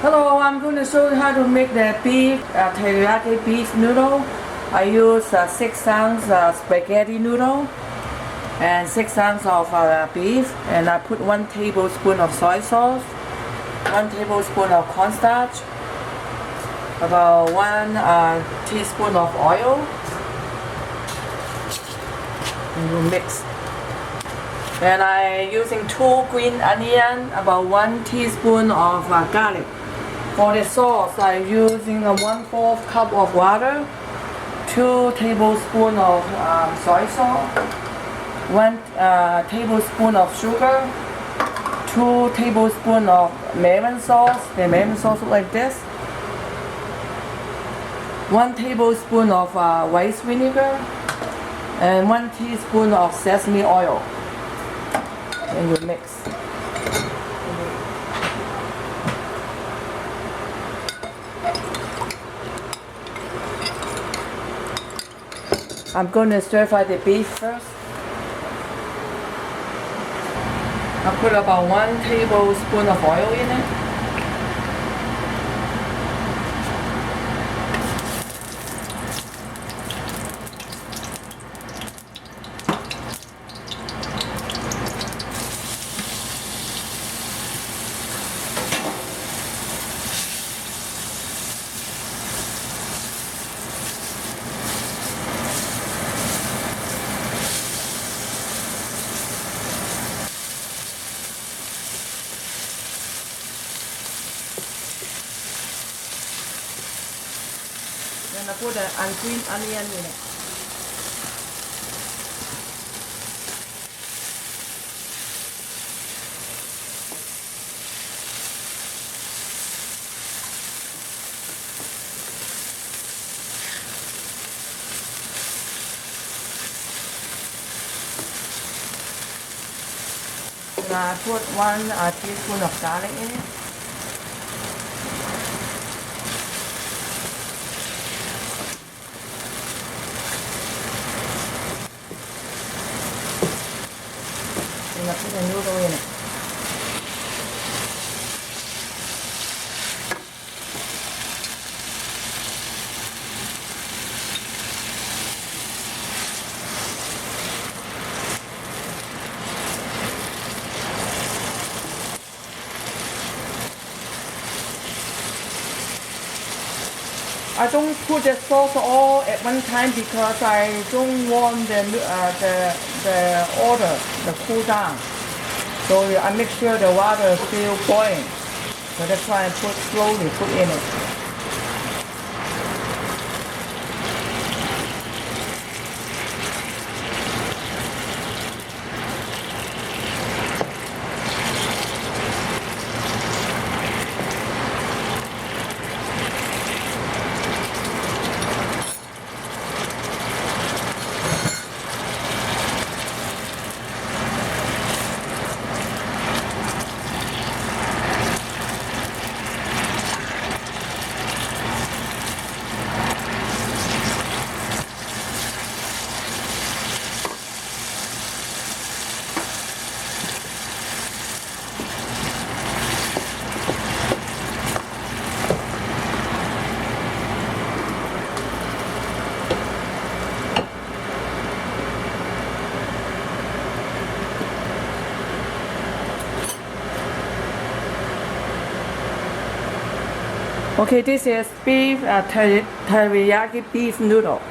Hello, I'm going to show you how to make the teriyaki beef noodle. I use 6 ounce spaghetti noodle and 6 ounce of beef, and I put 1 tablespoon of soy sauce, 1 tablespoon of cornstarch, about 1 teaspoon of oil, and you mix. And I'm using 2 green onion, about 1 teaspoon of garlic. For the sauce, I'm using a 1/4 cup of water, 2 tablespoons of soy sauce, 1 tablespoon of sugar, 2 tablespoons of lemon sauce. The lemon sauce looks like this. 1 tablespoon of white vinegar, and 1 teaspoon of sesame oil. And you mix. I'm going to stir fry the beef first. I'll put about 1 tablespoon of oil in it. Then I put an green onion in it. And I put 1 teaspoon of garlic in it. And I put the noodle in it. I don't put the sauce all at one time because I don't want the water to cool down. So I make sure the water is still boiling. So that's why I slowly put in it. Okay, this is beef teriyaki beef noodle.